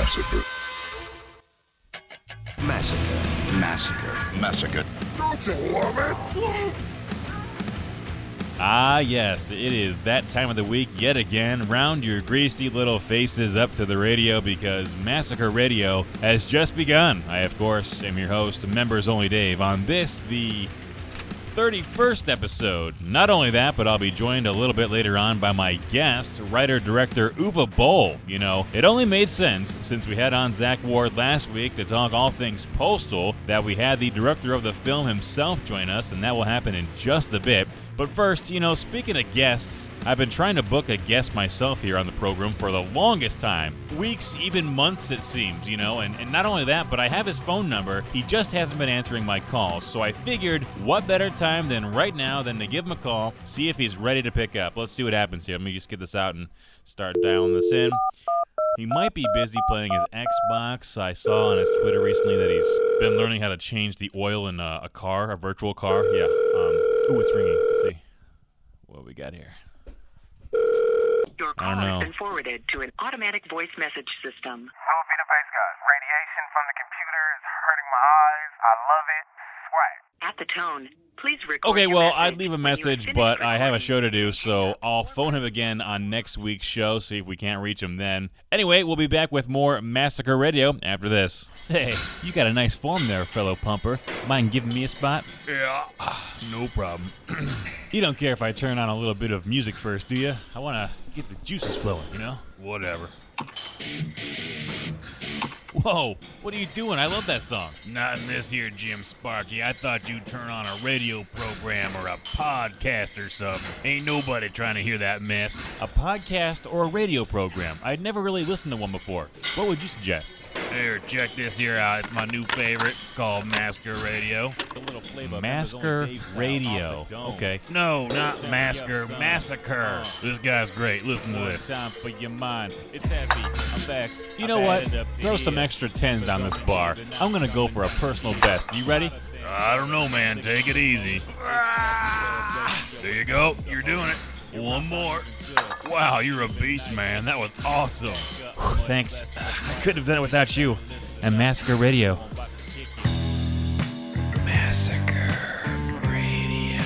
Massacre. Massacre. Massacre. Massacre. Don't you love it? Yeah. Ah, yes, it is that time of the week yet again. Round your greasy little faces up to the radio because Massacre Radio has just begun. I, of course, am your host, Membersonly Dave, on this, the 31st episode. Not only that, but I'll be joined a little bit later on by my guest, writer-director Uwe Boll. You know, it only made sense, since we had on Zack Ward last week to talk all things Postal, that we had the director of the film himself join us, and that will happen in just a bit. But first, you know, speaking of guests, I've been trying to book a guest myself here on the program for the longest time. Weeks, even months it seems, you know, and not only that, but I have his phone number. He just hasn't been answering my calls, so I figured what better time than right now than to give him a call, see if he's ready to pick up. Let's see what happens here. Let me just get this out and start dialing this in. He might be busy playing his Xbox. I saw on his Twitter recently that he's been learning how to change the oil in a car, a virtual car. Yeah. Ooh, it's ringing. Let's see what we got here. Your call has been forwarded to an automatic voice message system. Will be the bass guys. Radiation from the computer is hurting my eyes. I love it. Swag. At the tone, please record Okay, your well, message. I'd leave a When you message, have but finished I have a recording, show to do, so I'll phone him again on next week's show, see if we can't reach him then. Anyway, we'll be back with more Massacre Radio after this. Say, you got a nice form there, fellow pumper. Mind giving me a spot? Yeah, no problem. You don't care if I turn on a little bit of music first, do you? I want to get the juices flowing, you know? Whatever. Whoa, what are you doing? I love that song. Not in this here, Jim Sparky. I thought you'd turn on a radio program or a podcast or something. Ain't nobody trying to hear that mess. A podcast or a radio program? I'd never really listened to one before. What would you suggest? Here, check this here out. It's my new favorite. It's called Massacre Radio. Massacre Radio. Okay. No, not Massacre. Massacre. This guy's great. Listen to this. Time for your mind. It's happy. I'm back. You know what? Throw some extra tens on this bar. I'm gonna go for a personal best. You ready? I don't know, man. Take it easy. There you go. You're doing it. One more. Wow, you're a beast, man. That was awesome. Thanks. I couldn't have done it without you. And Massacre Radio. Massacre Radio.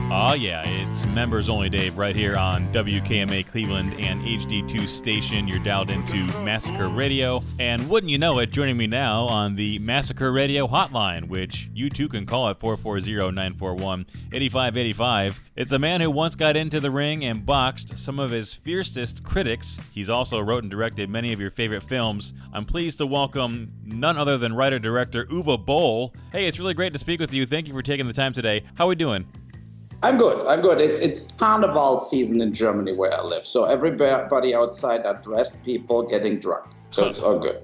Oh yeah, it's Members Only Dave right here on WKMA Cleveland and HD2 station. You're dialed into Massacre Radio. And wouldn't you know it, joining me now on the Massacre Radio Hotline, which you too can call at 440-941-8585. It's a man who once got into the ring and boxed some of his fiercest critics. He's also wrote and directed many of your favorite films. I'm pleased to welcome none other than writer-director Uwe Boll. Hey, it's really great to speak with you. Thank you for taking the time today. How are we doing? I'm good. It's carnival season in Germany where I live. So everybody outside are dressed people getting drunk. So it's all good.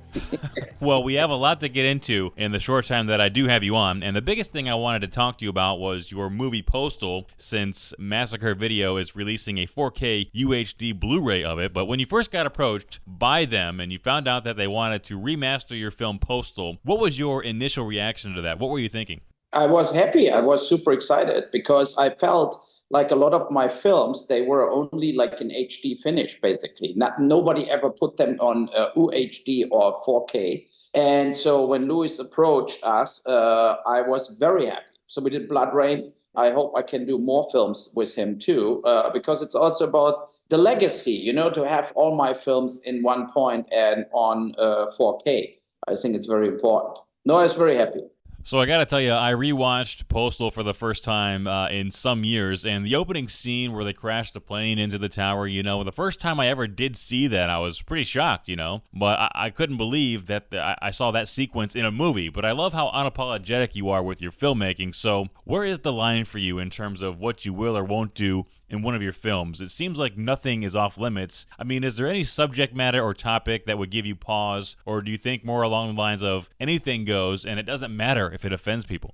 Well, we have a lot to get into in the short time that I do have you on. And the biggest thing I wanted to talk to you about was your movie Postal, since Massacre Video is releasing a 4K UHD Blu-ray of it. But when you first got approached by them and you found out that they wanted to remaster your film Postal, what was your initial reaction to that? What were you thinking? I was happy. I was super excited because I felt like a lot of my films, they were only like an HD finish, basically. Nobody ever put them on UHD or 4K. And so when Louis approached us, I was very happy. So we did BloodRayne. I hope I can do more films with him too, because it's also about the legacy, you know, to have all my films in one point and on 4K. I think it's very important. No, I was very happy. So I got to tell you, I rewatched Postal for the first time in some years, and the opening scene where they crash the plane into the tower, you know, the first time I ever did see that, I was pretty shocked, you know, but I couldn't believe that I saw that sequence in a movie. But I love how unapologetic you are with your filmmaking. So where is the line for you in terms of what you will or won't do in one of your films? It seems like nothing is off limits. I mean, is there any subject matter or topic that would give you pause, or do you think more along the lines of anything goes and it doesn't matter if it offends people?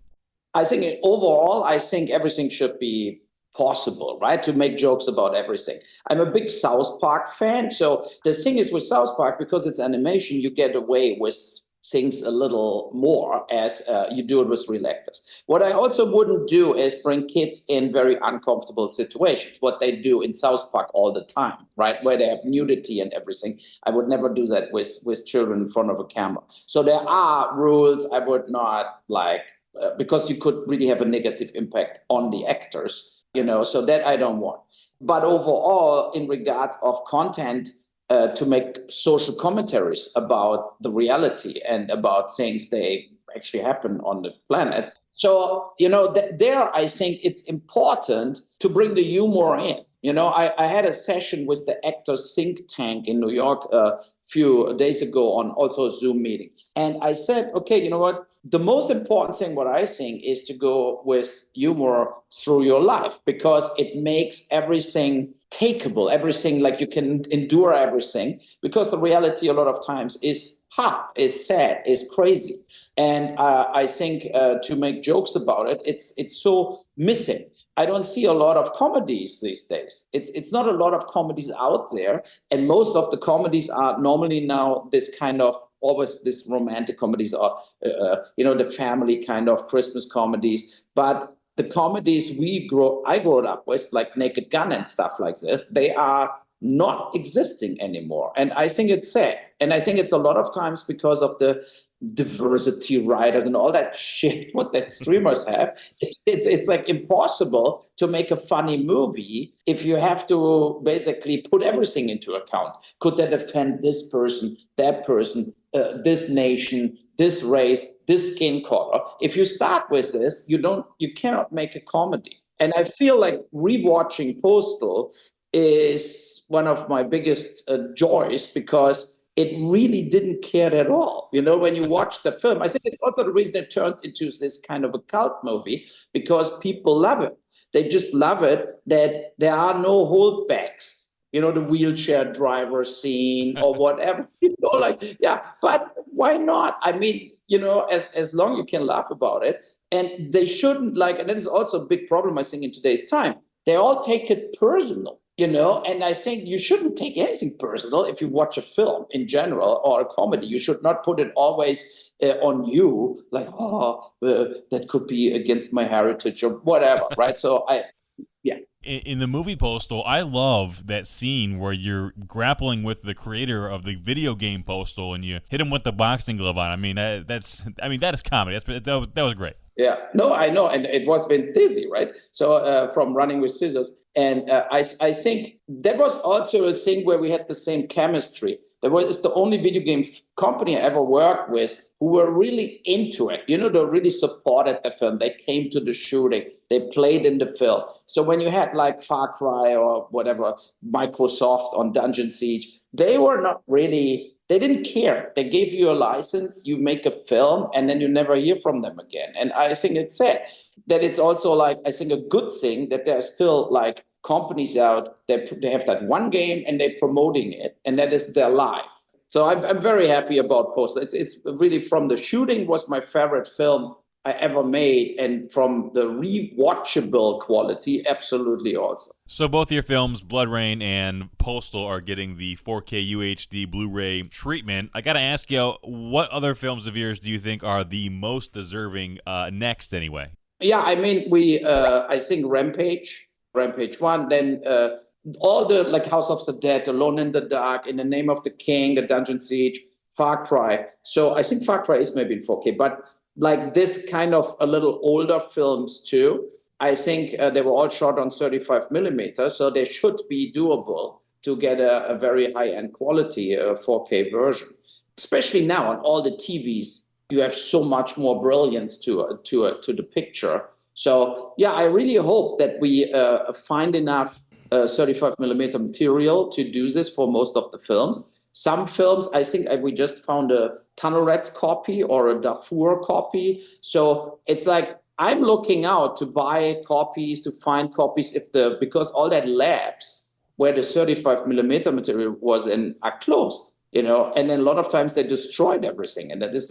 I think overall, I think everything should be possible, right? To make jokes about everything. I'm a big South Park fan. So the thing is with South Park, because it's animation, you get away with things a little more as you do it with real actors. What I also wouldn't do is bring kids in very uncomfortable situations, what they do in South Park all the time, right? Where they have nudity and everything. I would never do that with children in front of a camera. So there are rules I would not like, because you could really have a negative impact on the actors, so that I don't want. But overall, in regards of content, to make social commentaries about the reality and about things they actually happen on the planet. So, there I think it's important to bring the humor in. I had a session with the Actors Think Tank in New York few days ago on also a Zoom meeting. And I said, okay, you know what? The most important thing, what I think, is to go with humor through your life, because it makes everything takeable, everything, like you can endure everything, because the reality a lot of times is hard, is sad, is crazy. And I think to make jokes about it, it's so missing. I don't see a lot of comedies these days. It's not a lot of comedies out there. And most of the comedies are normally now this kind of, always this romantic comedies or, the family kind of Christmas comedies. But the comedies I grew up with, like Naked Gun and stuff like this, they are not existing anymore. And I think it's sad. And I think it's a lot of times because of the diversity writers and all that shit what that streamers have. It's like impossible to make a funny movie if you have to basically put everything into account. Could that offend this person, that person, this nation, this race, this skin color? If you start with this, you cannot make a comedy. And I feel like rewatching Postal is one of my biggest joys, because it really didn't care at all. When you watch the film, I think it's also the reason it turned into this kind of a cult movie, because people love it. They just love it that there are no holdbacks. The wheelchair driver scene or whatever, but why not? I mean, as long you can laugh about it, and they shouldn't and that is also a big problem, I think, in today's time. They all take it personal. And I think you shouldn't take anything personal if you watch a film in general or a comedy. You should not put it always on you, like, that could be against my heritage or whatever, right? So In the movie Postal, I love that scene where you're grappling with the creator of the video game Postal and you hit him with the boxing glove on. I mean, that is comedy. That was great. Yeah, no, I know. And it was Vince Dizzy, right? So from Running with Scissors. And I think that was also a thing where we had the same chemistry. It's the only video game company I ever worked with who were really into it. They really supported the film. They came to the shooting. They played in the film. So when you had like Far Cry or whatever, Microsoft on Dungeon Siege, they were not really, they didn't care. They gave you a license, you make a film, and then you never hear from them again. And I think it's sad that it's also I think a good thing that there are still companies out that they have that one game and they're promoting it, and that is their life. So I'm very happy about Postal. It's really, from the shooting, was my favorite film I ever made, and from the rewatchable quality, absolutely also. So both your films, BloodRayne and Postal, are getting the 4K UHD Blu-ray treatment. I got to ask you, what other films of yours do you think are the most deserving next anyway? Yeah, I mean, I think Rampage 1, then all the House of the Dead, Alone in the Dark, In the Name of the King, The Dungeon Siege, Far Cry. So I think Far Cry is maybe in 4K, but this kind of a little older films too, I think they were all shot on 35 millimeters, so they should be doable to get a very high-end quality 4K version. Especially now on all the TVs, you have so much more brilliance to the picture. So yeah, I really hope that we find enough 35 millimeter material to do this for most of the films. Some films, I think we just found a Tunnel Rats copy or a Darfur copy. So it's I'm looking out to buy copies, to find copies because all that labs where the 35 millimeter material was in are closed, and then a lot of times they destroyed everything, and that is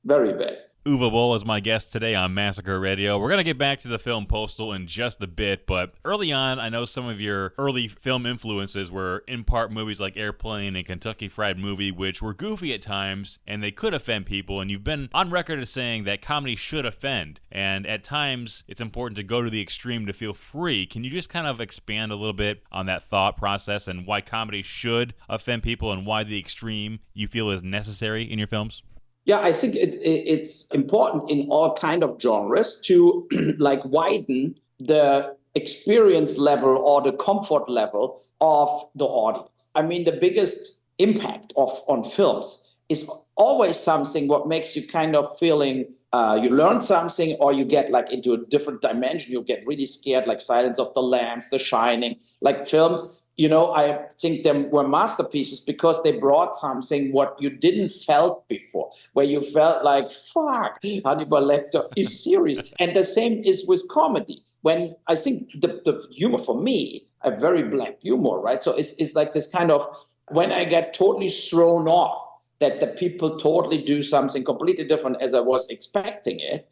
very bad. Uwe Boll is my guest today on Massacre Radio. We're going to get back to the film Postal in just a bit, but early on, I know some of your early film influences were in part movies like Airplane and Kentucky Fried Movie, which were goofy at times, and they could offend people, and you've been on record as saying that comedy should offend, and at times, it's important to go to the extreme to feel free. Can you just kind of expand a little bit on that thought process and why comedy should offend people and why the extreme you feel is necessary in your films? Yeah, I think it's important in all kind of genres to like widen the experience level or the comfort level of the audience. I mean, the biggest impact on films is always something what makes you kind of feeling you learn something or you get like into a different dimension. You get really scared, like Silence of the Lambs, The Shining, like films. You know, I think them were masterpieces because they brought something what you didn't felt before, where you felt like, fuck, Hannibal Lecter is serious. And the same is with comedy. When I think the humor for me, a very black humor, right? So it's like this kind of, when I get totally thrown off, that the people totally do something completely different as I was expecting it,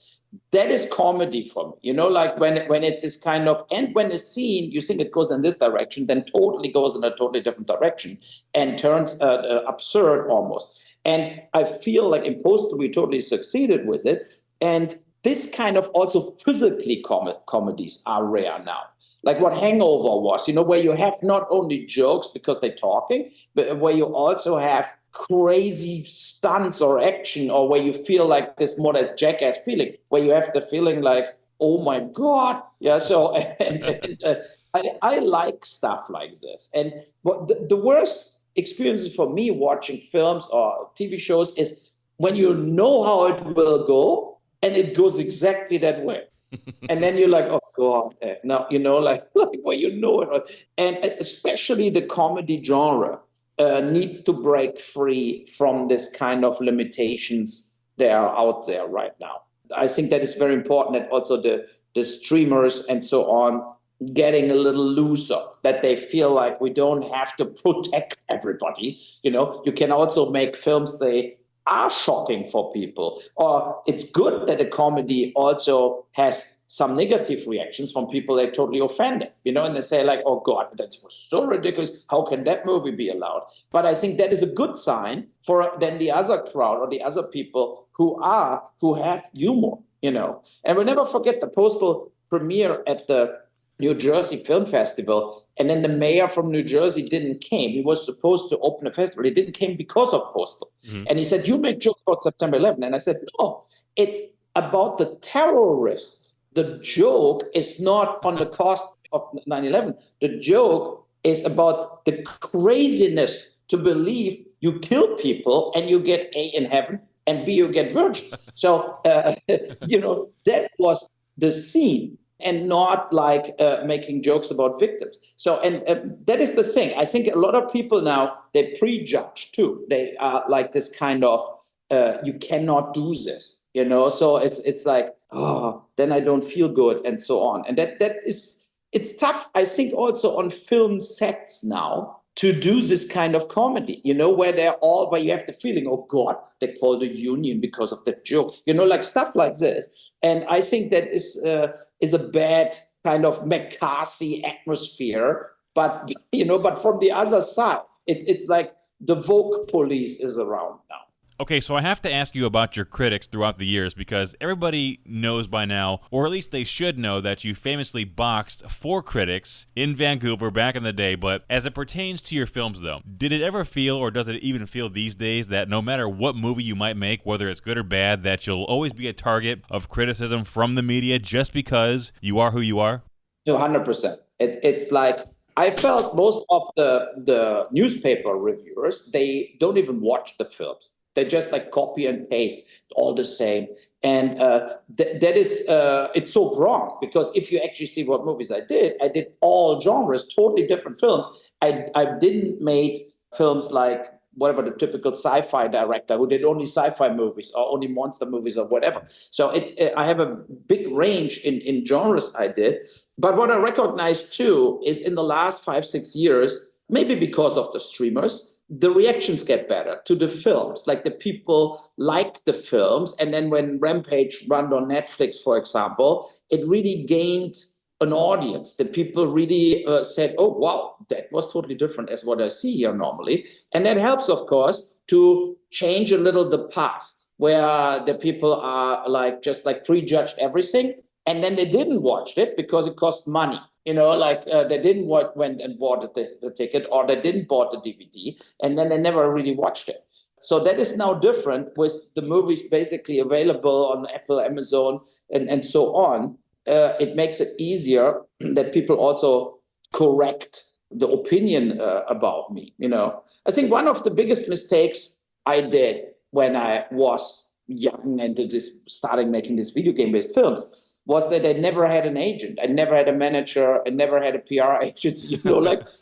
that is comedy for me. You know, like when it's this kind of, and when a scene, you think it goes in this direction, then totally goes in a totally different direction and turns absurd almost. And I feel like in Postal, we totally succeeded with it. And this kind of also physically comedies are rare now. Like what Hangover was, you know, where you have not only jokes because they're talking, but where you also have crazy stunts or action, or where you feel like this more that jackass feeling, where you have the feeling like, oh my God. Yeah. So I like stuff like this. And what the worst experiences for me watching films or TV shows is when you know how it will go and it goes exactly that way. And then you're like, oh God, now, you know, like where you know it. And especially the comedy genre needs to break free from this kind of limitations that are out there right now. I think that is very important, that also the streamers and so on getting a little looser, that they feel like we don't have to protect everybody. You know, you can also make films they are shocking for people, or it's good that a comedy also has some negative reactions from people that are totally offended, you know, and they say like, oh God, that was so ridiculous. How can that movie be allowed? But I think that is a good sign for then the other crowd or the other people who have humor, you know. And we'll never forget the Postal premiere at the New Jersey Film Festival, and then the mayor from New Jersey didn't came. He was supposed to open a festival. He didn't came because of Postal. Mm-hmm. And he said, you make jokes about September 11th. And I said, no, it's about the terrorists. The joke is not on the cost of 9/11. The joke is about the craziness to believe you kill people and you get A, in heaven, and B, you get virgins. So, you know, that was the scene, and not like making jokes about victims. So, and that is the thing. I think a lot of people now, they prejudge too. They are like this kind of, you cannot do this. You know, so it's like, oh, then I don't feel good and so on. And it's tough, I think, also on film sets now to do this kind of comedy, you know, where you have the feeling, oh God, they called a union because of that joke, you know, like stuff like this. And I think that is a bad kind of McCarthy atmosphere. But, you know, but from the other side, it's like the woke police is around now. Okay, so I have to ask you about your critics throughout the years, because everybody knows by now, or at least they should know, that you famously boxed 4 critics in Vancouver back in the day. But as it pertains to your films, though, did it ever feel, or does it even feel these days, that no matter what movie you might make, whether it's good or bad, that you'll always be a target of criticism from the media just because you are who you are? 100%. It's like, I felt most of the newspaper reviewers, they don't even watch the films. They just like copy and paste all the same. And that is, it's so wrong, because if you actually see what movies I did all genres, totally different films. I didn't make films like whatever the typical sci-fi director who did only sci-fi movies or only monster movies or whatever. So I have a big range in genres I did. But what I recognize too is in the last 5-6 years, maybe because of the streamers, the reactions get better to the films. Like the people like the films. And then when Rampage ran on Netflix, for example, it really gained an audience. The people really said, oh, wow, that was totally different as what I see here normally. And that helps, of course, to change a little the past, where the people are like just like prejudged everything. And then they didn't watch it because it cost money. They didn't went and bought the ticket, or they didn't bought the DVD, and then they never really watched it. So that is now different with the movies basically available on Apple, Amazon, and so on. It makes it easier that people also correct the opinion about me. I think one of the biggest mistakes I did when I was young and starting making these video game-based films was that I never had an agent. I never had a manager. I never had a PR agent,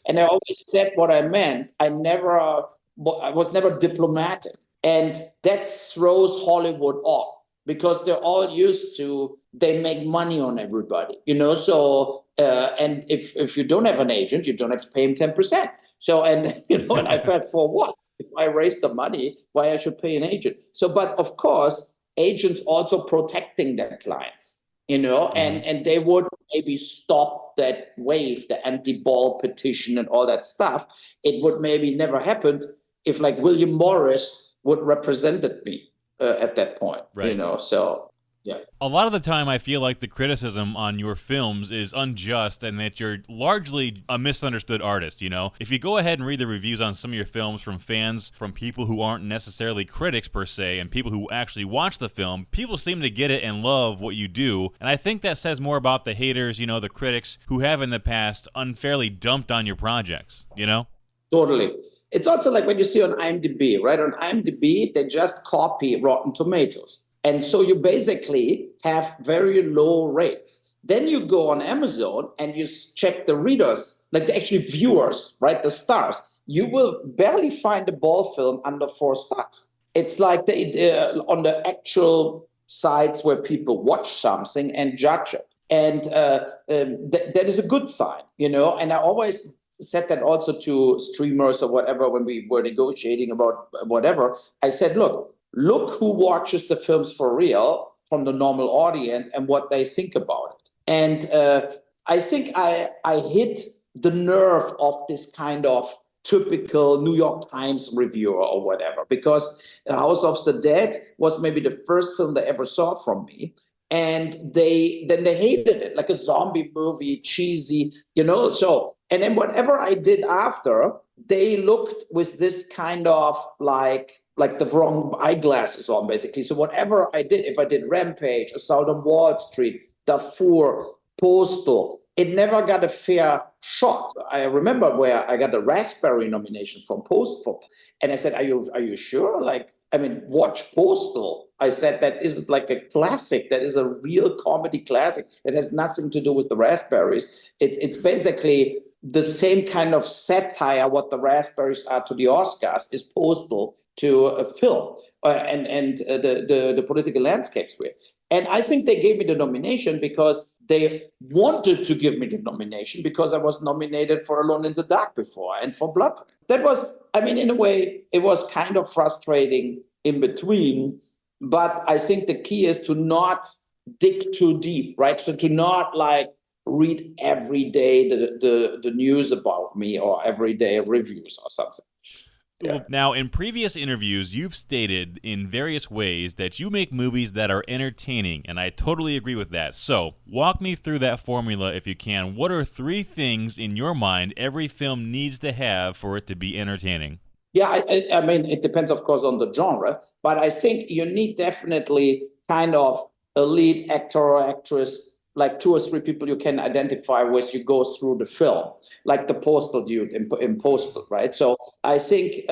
and I always said what I meant. I was never diplomatic. And that throws Hollywood off because they're all used to, they make money on everybody, so, and if you don't have an agent, you don't have to pay him 10%. So, and I felt, for what? If I raise the money, why I should pay an agent? So, but of course, agents also protecting their clients. And they would maybe stop that wave, the anti-Boll petition and all that stuff. It would maybe never happened if like William Morris would represented me at that point, right. So yeah. A lot of the time I feel like the criticism on your films is unjust and that you're largely a misunderstood artist, If you go ahead and read the reviews on some of your films from fans, from people who aren't necessarily critics per se, and people who actually watch the film, people seem to get it and love what you do. And I think that says more about the haters, the critics who have in the past unfairly dumped on your projects, Totally. It's also like when you see on IMDb, right? On IMDb, they just copy Rotten Tomatoes. And so you basically have very low rates. Then you go on Amazon and you check the readers, like the actual viewers, right? The stars. You will barely find a Boll film under 4 stars. It's like on the actual sites where people watch something and judge it. And that is a good sign, And I always said that also to streamers or whatever when we were negotiating about whatever. I said, look who watches the films for real from the normal audience and what they think about it. And I think I hit the nerve of this kind of typical New York Times reviewer or whatever, because House of the Dead was maybe the first film they ever saw from me. And they hated it, like a zombie movie, cheesy, So, and then whatever I did after, they looked with this kind of like the wrong eyeglasses on, basically. So whatever I did, if I did Rampage, Assault on Wall Street, Darfur, Postal, it never got a fair shot. I remember where I got a Raspberry nomination from Postal, and I said, "Are you sure? Watch Postal." I said that this is like a classic. That is a real comedy classic. It has nothing to do with the Raspberries. It's basically the same kind of satire. What the Raspberries are to the Oscars is Postal to a film, and the political landscapes were. And I think they gave me the nomination because they wanted to give me the nomination because I was nominated for Alone in the Dark before and for BloodRayne. That was, in a way, it was kind of frustrating in between. But I think the key is to not dig too deep, right? So to not read every day the news about me or every day reviews or something. Yeah. Now, in previous interviews, you've stated in various ways that you make movies that are entertaining, and I totally agree with that. So, walk me through that formula if you can. What are 3 things in your mind every film needs to have for it to be entertaining? Yeah, it depends, of course, on the genre, but I think you need definitely kind of a lead actor or actress, like 2 or 3 people you can identify with you go through the film, like the Postal Dude in Postal, right? So I think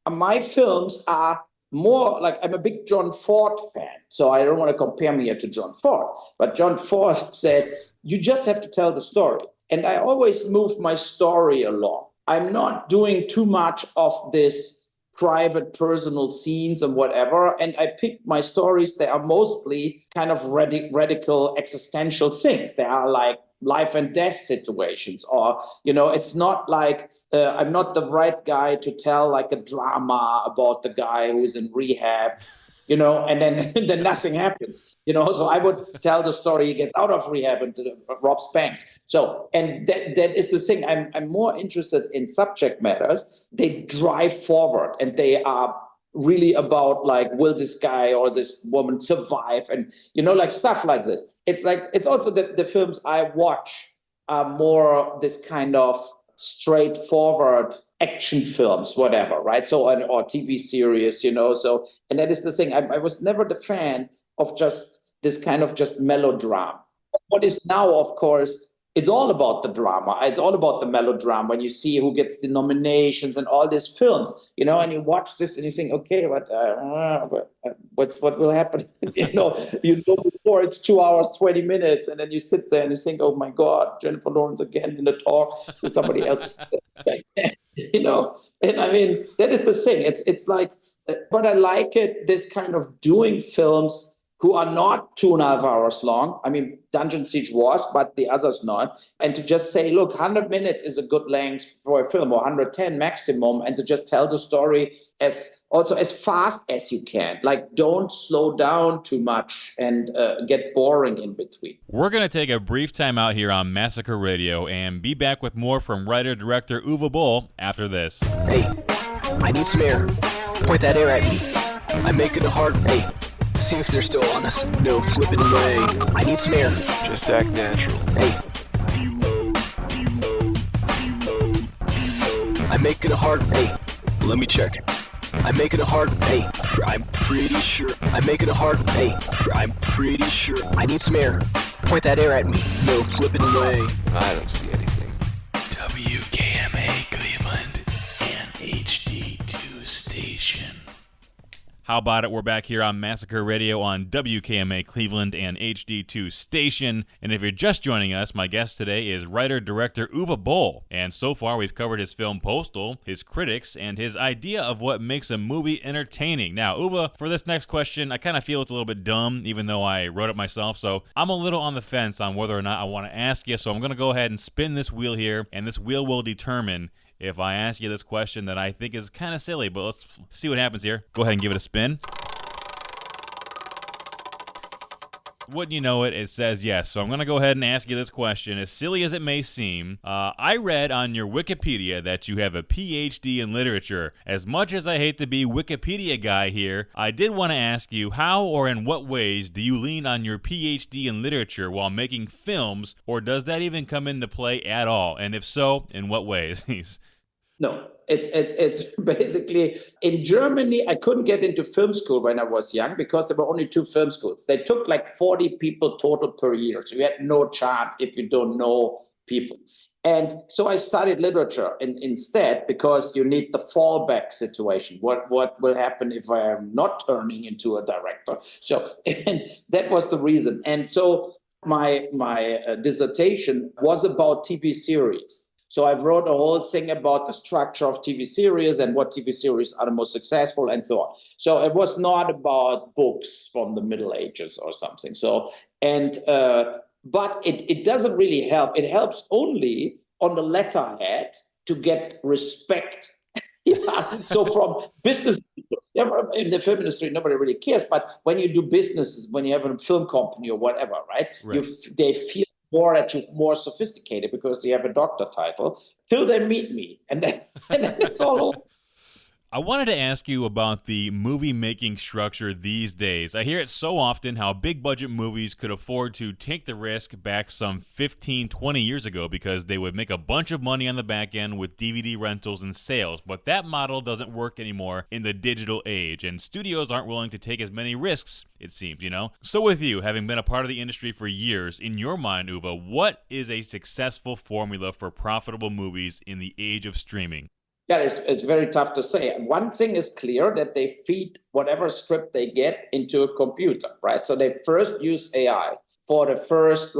my films are more like, I'm a big John Ford fan, so I don't want to compare me here to John Ford, but John Ford said, you just have to tell the story. And I always move my story along. I'm not doing too much of this private personal scenes and whatever, and I picked my stories that are mostly kind of radical existential things. They are like life and death situations, or, it's not like I'm not the right guy to tell like a drama about the guy who's in rehab, and then nothing happens, so I would tell the story. He gets out of rehab and robs banks. So, and that is the thing. I'm more interested in subject matters. They drive forward, and they are really about like, will this guy or this woman survive? And, like stuff like this. It's also that the films I watch are more this kind of straightforward action films, whatever, right? So, or TV series, so, and that is the thing. I was never the fan of just this kind of just melodrama. What is now, of course, it's all about the drama. It's all about the melodrama. When you see who gets the nominations and all these films, and you watch this and you think, okay, what will happen? Before it's 2 hours, 20 minutes, and then you sit there and you think, oh my God, Jennifer Lawrence again in the talk with somebody else. And I mean, that is the thing. It's like, but I like it, this kind of doing films who are not 2.5 hours long. I mean, Dungeon Siege was, but the others not. And to just say, look, 100 minutes is a good length for a film, or 110 maximum, and to just tell the story as fast as you can. Like, don't slow down too much and get boring in between. We're going to take a brief time out here on Massacre Radio and be back with more from writer-director Uwe Boll after this. Hey, I need some air. Point that air at me. I'm making it hard. Hey. See if they're still on us. No, flip it away. I need some air. Just act natural. Hey. I'm making it hard. Hey, let me check. I'm making it hard. Hey, I'm pretty sure. I'm making it hard. Hey, I'm pretty sure. I need some air. Point that air at me. No, flip it away. I don't see anything. WKMA Cleveland and HD2 station. How about it? We're back here on Massacre Radio on WKMA Cleveland and HD2 station. And if you're just joining us, my guest today is writer-director Uwe Boll. And so far, we've covered his film Postal, his critics, and his idea of what makes a movie entertaining. Now, Uwe, for this next question, I kind of feel it's a little bit dumb, even though I wrote it myself. So I'm a little on the fence on whether or not I want to ask you. So I'm going to go ahead and spin this wheel here, and this wheel will determine if I ask you this question that I think is kind of silly, but let's see what happens here. Go ahead and give it a spin. Wouldn't you know it, it says yes. So I'm going to go ahead and ask you this question. As silly as it may seem, I read on your Wikipedia that you have a PhD in literature. As much as I hate to be Wikipedia guy here, I did want to ask you, how or in what ways do you lean on your PhD in literature while making films, or does that even come into play at all? And if so, in what ways? No, it's basically, in Germany, I couldn't get into film school when I was young because there were only 2 film schools. They took like 40 people total per year. So you had no chance if you don't know people. And so I studied literature instead, because you need the fallback situation. What will happen if I am not turning into a director? So, and that was the reason. And so my dissertation was about TV series. So I wrote a whole thing about the structure of TV series and what TV series are the most successful and so on. So it was not about books from the Middle Ages or something. So, and, but it doesn't really help. It helps only on the letterhead to get respect. So from business people, in the film industry, nobody really cares. But when you do businesses, when you have a film company or whatever, right? They feel more that you're more sophisticated because you have a doctor title till they meet me, and then it's all over. I wanted to ask you about the movie-making structure these days. I hear it so often how big-budget movies could afford to take the risk back some 15, 20 years ago because they would make a bunch of money on the back end with DVD rentals and sales, but that model doesn't work anymore in the digital age, and studios aren't willing to take as many risks, it seems, So with you, having been a part of the industry for years, in your mind, Uwe, what is a successful formula for profitable movies in the age of streaming? Yeah, it's very tough to say. One thing is clear, that they feed whatever script they get into a computer, right? So they first use AI for the first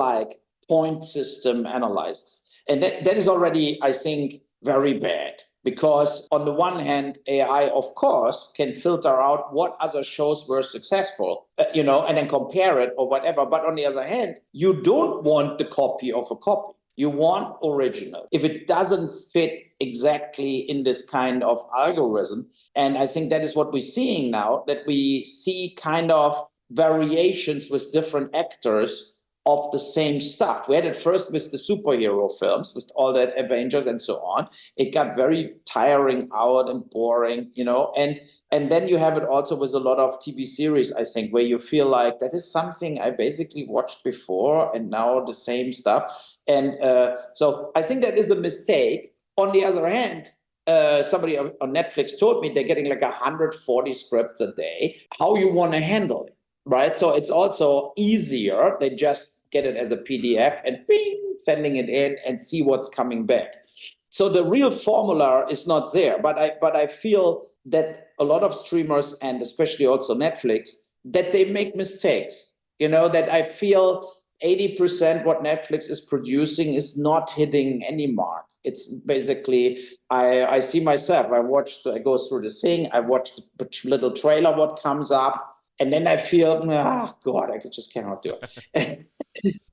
point system analysis. And that is already, I think, very bad. Because on the one hand, AI, of course, can filter out what other shows were successful, and then compare it or whatever. But on the other hand, you don't want the copy of a copy. You want original. If it doesn't fit exactly in this kind of algorithm, and I think that is what we're seeing now, that we see kind of variations with different actors of the same stuff. We had it first with the superhero films, with all that Avengers and so on. It got very tiring out and boring, and then you have it also with a lot of TV series, I think, where you feel like that is something I basically watched before and now the same stuff. And so I think that is a mistake. On the other hand, somebody on Netflix told me they're getting like 140 scripts a day. How you want to handle it, right? So it's also easier. They just get it as a PDF and bing, sending it in and see what's coming back. So the real formula is not there. But I feel that a lot of streamers, and especially also Netflix, that they make mistakes. That I feel 80% what Netflix is producing is not hitting any mark. It's basically, I see myself, I go through the thing, I watch the little trailer, what comes up, and then I feel, God, I just cannot do it.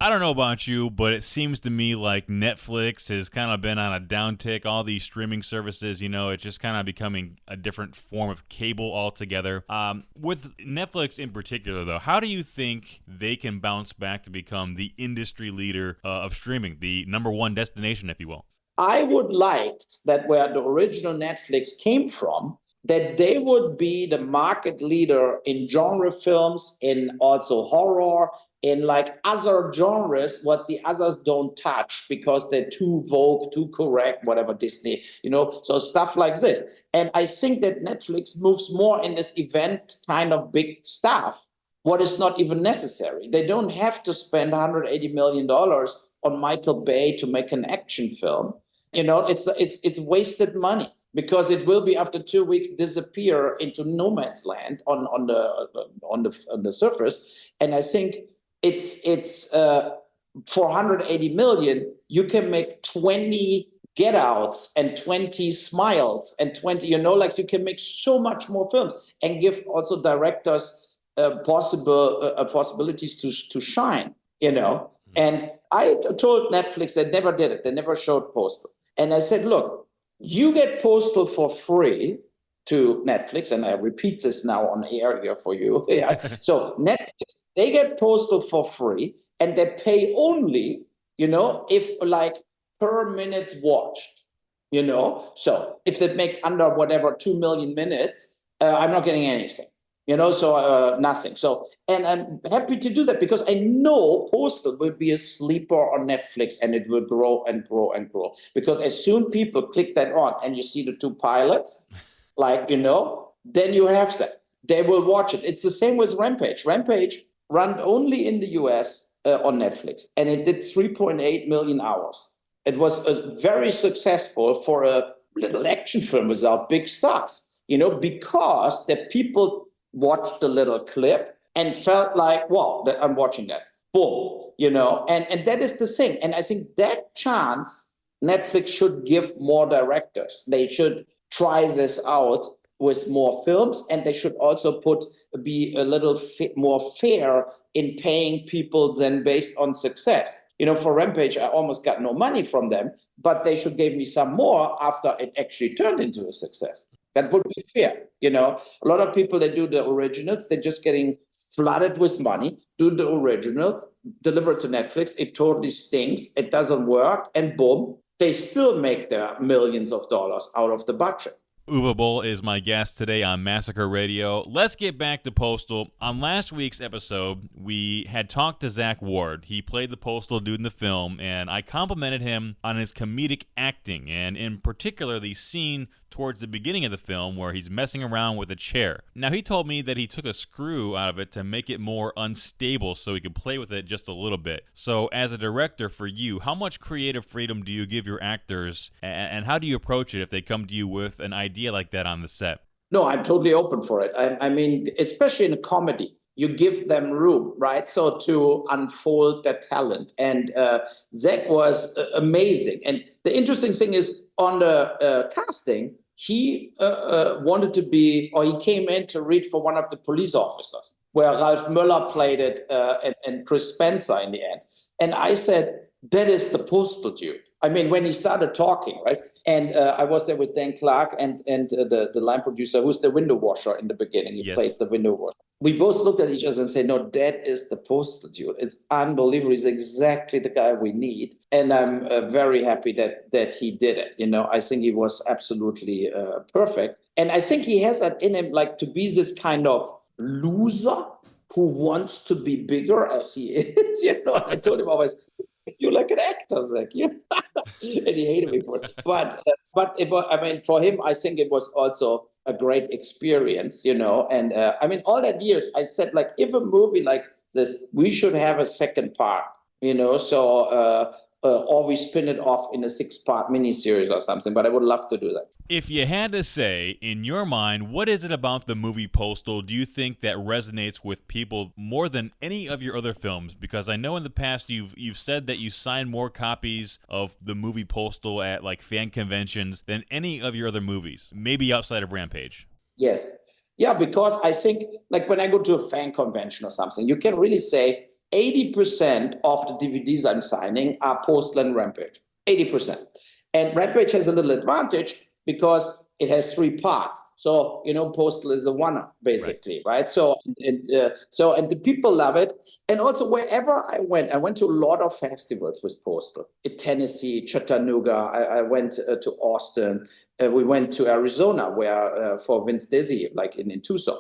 I don't know about you, but it seems to me like Netflix has kind of been on a downtick. All these streaming services, it's just kind of becoming a different form of cable altogether. With Netflix in particular, though, how do you think they can bounce back to become the industry leader of streaming, the number one destination, if you will? I would like that where the original Netflix came from, that they would be the market leader in genre films, in also horror, in like other genres, what the others don't touch because they're too woke, too correct, whatever Disney, so stuff like this. And I think that Netflix moves more in this event kind of big stuff, what is not even necessary. They don't have to spend $180 million on Michael Bay to make an action film. It's wasted money, because it will be after 2 weeks disappear into no man's land on the surface. And I think it's for 180 million, you can make 20 Get Outs and 20 Smiles and 20, you can make so much more films and give also directors possibilities to shine, And I told Netflix they never did it. They never showed Postal. And I said, look, you get Postal for free to Netflix, and I repeat this now on air here for you. Yeah. So Netflix, they get Postal for free, and they pay only, if like per minute watched, So if that makes under whatever 2 million minutes, I'm not getting anything, so nothing. So, and I'm happy to do that because I know Postal will be a sleeper on Netflix, and it will grow and grow and grow. Because as soon people click that on and you see the 2 pilots, then you have that. They will watch it. It's the same with Rampage. Rampage ran only in the US on Netflix, and it did 3.8 million hours. It was very successful for a little action film without big stars, because the people watched the little clip and felt like, wow, I'm watching that. Boom, and that is the thing. And I think that chance Netflix should give more directors. They should try this out with more films, and they should also be a little more fair in paying people than based on success. For Rampage, I almost got no money from them, but they should give me some more after it actually turned into a success. That would be fair. A lot of people that do the originals, they're just getting flooded with money, do the original, deliver it to Netflix, it totally stinks, it doesn't work, and boom, they still make their millions of dollars out of the budget. Uwe Boll is my guest today on Massacre Radio. Let's get back to Postal. On last week's episode, we had talked to Zack Ward. He played the Postal Dude in the film, and I complimented him on his comedic acting, and in particular, the scene towards the beginning of the film where he's messing around with a chair. Now, he told me that he took a screw out of it to make it more unstable so he could play with it just a little bit. So, as a director for you, how much creative freedom do you give your actors, and how do you approach it if they come to you with an idea like that on the set? No, I'm totally open for it. I mean, especially in a comedy, you give them room, right? So to unfold their talent. And Zack was amazing. And the interesting thing is, on the casting, he wanted to be, or he came in to read for one of the police officers, where Ralph Möller played it and Chris Spencer in the end. And I said, that is the Postal Dude. I mean, when he started talking, right? And I was there with Dan Clark and the line producer, who's the window washer in the beginning. He played the window washer. We both looked at each other and said, no, that is the Postal Dude. It's unbelievable. He's exactly the guy we need. And I'm very happy that he did it. You know, I think he was absolutely perfect. And I think he has that in him, like to be this kind of loser who wants to be bigger as he is. You know, I told him always, you're like an actor, Zach. And he hated me for it. But it was, I mean, for him, I think it was also a great experience, you know. And I mean, all that years, I said, like, if a movie like this, we should have a second part, you know. So, or we spin it off in a 6-part miniseries or something. But I would love to do that. If you had to say, in your mind, what is it about the movie Postal do you think that resonates with people more than any of your other films? Because I know in the past you've said that you signed more copies of the movie Postal at like fan conventions than any of your other movies, maybe outside of Rampage. Yes. Yeah, because I think like when I go to a fan convention or something, you can really say 80% of the DVDs I'm signing are Postal and Rampage. 80%. And Rampage has a little advantage because it has 3 parts. So, you know, Postal is a one-up, basically, right? So, and the people love it. And also, wherever I went to a lot of festivals with Postal. In Tennessee, Chattanooga, I went to Austin. We went to Arizona, where for Vince Dizzy, like in Tucson.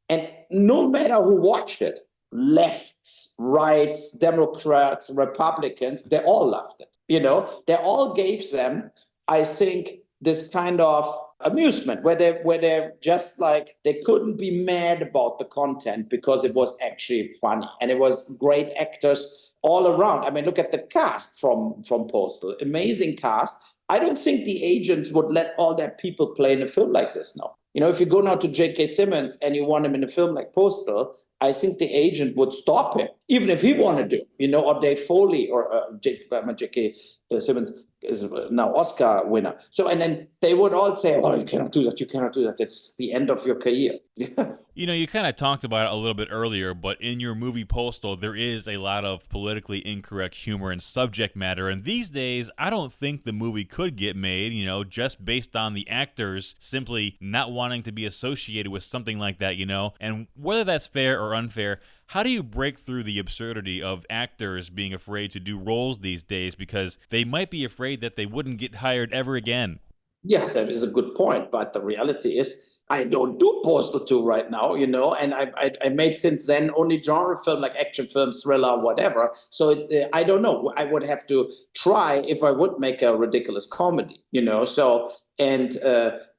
And no matter who watched it, lefts, rights, Democrats, Republicans, they all loved it. You know, they all gave them, I think, this kind of amusement where they're just like, they couldn't be mad about the content because it was actually funny and it was great actors all around. I mean, look at the cast from Postal, amazing cast. I don't think the agents would let all their people play in a film like this now. You know, if you go now to J.K. Simmons and you want him in a film like Postal, I think the agent would stop him, even if he wanted to, you know, or Dave Foley or J.K. Simmons is now Oscar winner. So, and then they would all say, oh, you cannot do that. You cannot do that. It's the end of your career. You know, you kind of talked about it a little bit earlier, but in your movie Postal, there is a lot of politically incorrect humor and subject matter. And these days, I don't think the movie could get made, you know, just based on the actors simply not wanting to be associated with something like that, you know. And whether that's fair or unfair, how do you break through the absurdity of actors being afraid to do roles these days because they might be afraid that they wouldn't get hired ever again? Yeah, that is a good point. But the reality is, I don't do Postal 2 right now, you know, and I made since then only genre film, like action film, thriller, whatever. So it's, I don't know. I would have to try if I would make a ridiculous comedy, you know. So, and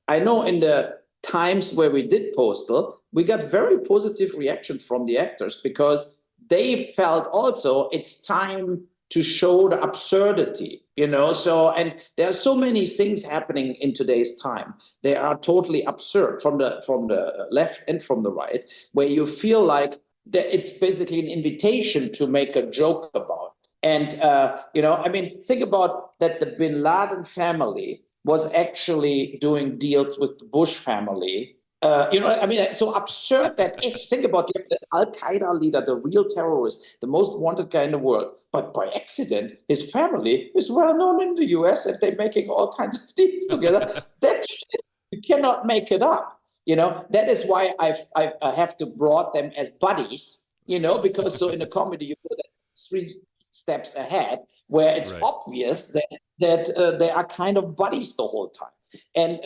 I know in the times where we did Postal, we got very positive reactions from the actors because they felt also it's time to show the absurdity, you know. So, and there are so many things happening in today's time. They are totally absurd from the left and from the right, where you feel like that it's basically an invitation to make a joke about. And, you know, I mean, think about that the Bin Laden family was actually doing deals with the Bush family. You know, I mean, it's so absurd that if think about, you have the Al-Qaeda leader, the real terrorist, the most wanted guy in the world, but by accident, his family is well known in the US and they're making all kinds of deals together. That shit, you cannot make it up. You know, that is why I have to broad them as buddies, you know, because so in a comedy, you go 3 steps ahead where it's obvious that they are kind of buddies the whole time. And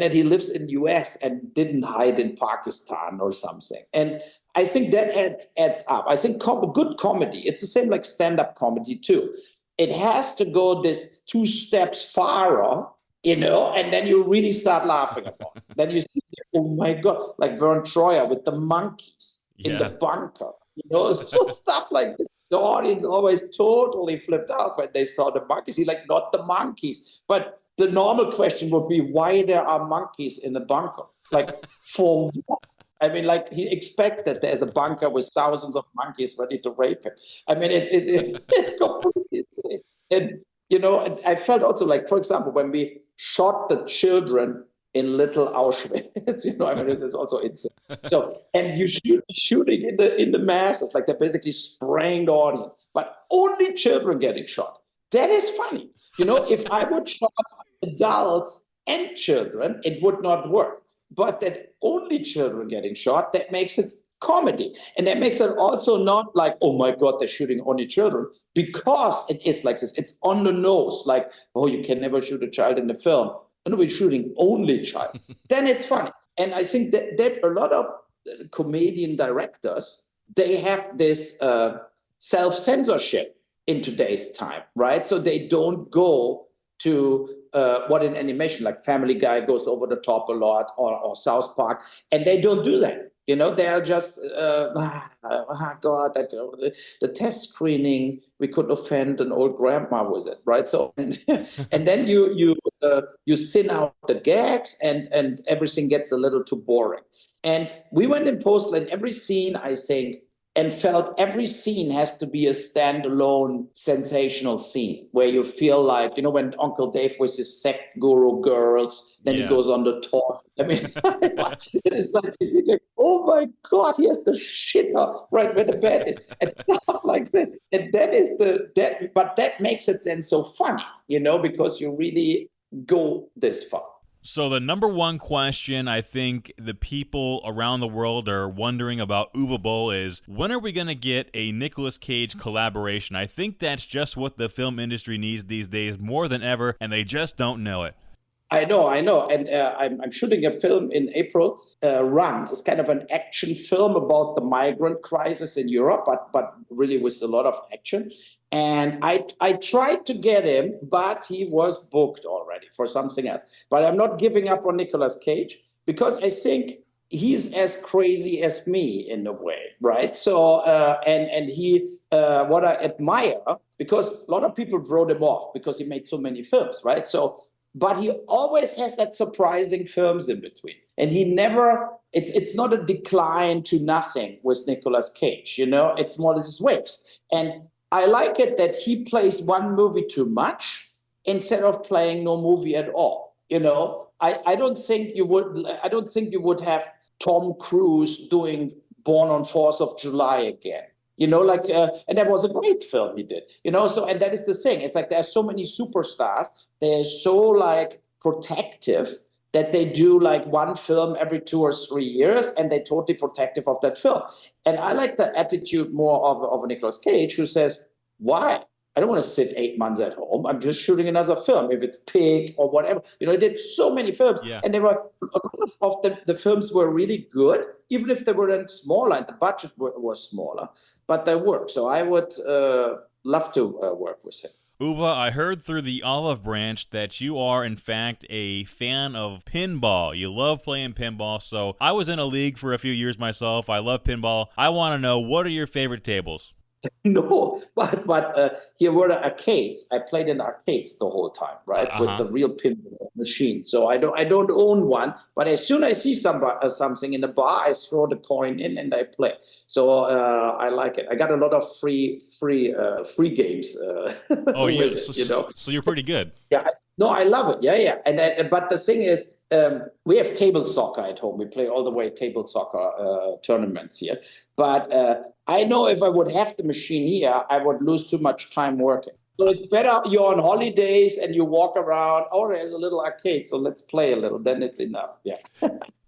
that he lives in the US and didn't hide in Pakistan or something. And I think that adds up. I think good comedy, it's the same like stand-up comedy too. It has to go this 2 steps farther, you know, and then you really start laughing about it. Then you see, oh my God, like Vern Troyer with the monkeys in the bunker, you know, so stuff like this. The audience always totally flipped out when they saw the monkeys. He's like, not the monkeys, but the normal question would be why there are monkeys in the bunker. Like, for what? I mean, like, he expected there's a bunker with thousands of monkeys ready to rape him. I mean, it's completely insane. And, you know, and I felt also like, for example, when we shot the children in little Auschwitz. This is also insane. So, and shooting in the masses, like they're basically spraying the audience, but only children getting shot. That is funny. If I would shot adults and children, it would not work. But that only children getting shot, that makes it comedy. And that makes it also not like, oh my God, they're shooting only children, because it is like this. It's on the nose, like, oh, you can never shoot a child in the film. And we're shooting only child. Then it's funny. And I think that a lot of comedian directors, they have this self-censorship in today's time, right? So they don't go to what in animation, like Family Guy goes over the top a lot, or South Park, and they don't do that. They are just, God, the test screening, we could offend an old grandma with it, right? So, and then you thin out the gags, and everything gets a little too boring. And we went in Postal, and every scene, I think, and felt every scene has to be a standalone sensational scene where you feel like, when Uncle Dave with his sect guru girls, then he goes on the tour. I mean, it is like, you think, oh my God, he has the shitter right where the bed is, and stuff like this. And but that makes it then so funny, because you really go this far. So the number one question I think the people around the world are wondering about Uwe Boll is, when are we going to get a Nicolas Cage collaboration? I think that's just what the film industry needs these days more than ever, and they just don't know it. I know. And I'm shooting a film in April, Run. It's kind of an action film about the migrant crisis in Europe, but really with a lot of action. And I tried to get him, but he was booked already for something else. But I'm not giving up on Nicolas Cage, because I think he's as crazy as me in a way, right? So, and he, what I admire, because a lot of people wrote him off because he made so many films, right? So, but he always has that surprising films in between. And he never, it's not a decline to nothing with Nicolas Cage, it's more these waves. And I like it that he plays one movie too much instead of playing no movie at all. I don't think you would have Tom Cruise doing Born on 4th of July again. And that was a great film he did, so, and that is the thing. It's like, there are so many superstars. They're so like protective that they do like one film every 2 or 3 years, and they're totally protective of that film. And I like the attitude more of a Nicolas Cage, who says, why? I don't want to sit 8 months at home. I'm just shooting another film, if it's Pig or whatever. He did so many films, and there were a lot of the films were really good, even if they were then smaller and the budget was smaller, but they work. So I would love to work with him. Uwe, I heard through the olive branch that you are, in fact, a fan of pinball. You love playing pinball, so I was in a league for a few years myself. I love pinball. I want to know, what are your favorite tables? No, but here were the arcades. I played in arcades the whole time, right, with the real pinball machine. So I don't own one, but as soon as I see something in the bar, I throw the coin in and I play. So I like it. I got a lot of free games. Oh yeah, so you're pretty good. Yeah, no, I love it. Yeah, and but the thing is, we have table soccer at home. We play all the way table soccer tournaments here. But I know if I would have the machine here, I would lose too much time working. So it's better you're on holidays and you walk around, oh, there's a little arcade, so let's play a little. Then it's enough. Yeah.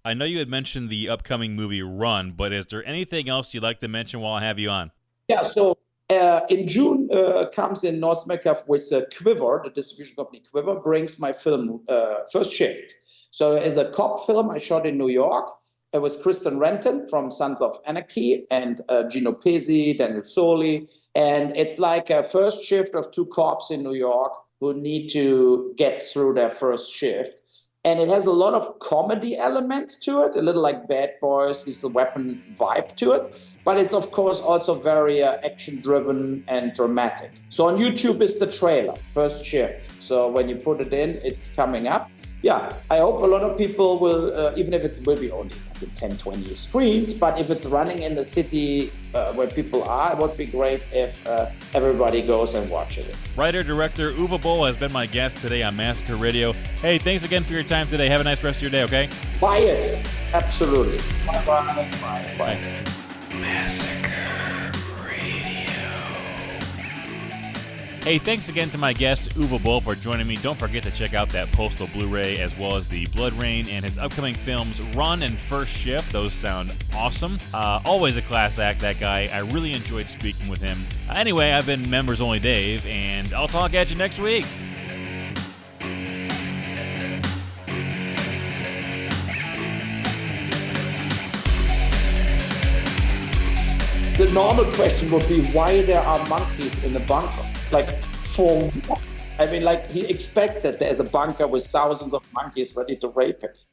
I know you had mentioned the upcoming movie Run, but is there anything else you'd like to mention while I have you on? Yeah, so in June comes in North America with Quiver, the distribution company Quiver, brings my film First Shift. So as a cop film, I shot in New York. It was Kristen Renton from Sons of Anarchy and Gino Pesi, Daniel Soli. And it's like a first shift of two cops in New York who need to get through their first shift. And it has a lot of comedy elements to it, a little like Bad Boys, Lethal Weapon vibe to it. But it's, of course, also very action-driven and dramatic. So on YouTube is the trailer, First Shift. So when you put it in, it's coming up. yeah, I hope a lot of people will, even if it will be only 10, 20 screens, but if it's running in the city where people are, it would be great if everybody goes and watches it. Writer-director Uwe Boll has been my guest today on Massacre Radio. Hey, thanks again for your time today. Have a nice rest of your day, okay? Buy it. Absolutely. Bye-bye. Bye. Massacre Radio. Hey, thanks again to my guest, Uwe Boll, for joining me. Don't forget to check out that Postal Blu-ray as well as the BloodRayne and his upcoming films Run and First Shift. Those sound awesome. Always a class act, that guy. I really enjoyed speaking with him. Anyway, I've been Membersonly Dave, and I'll talk at you next week. The normal question would be why there are monkeys in the bunker. Like, for what? I mean, like, he expected there's a bunker with thousands of monkeys ready to rape him.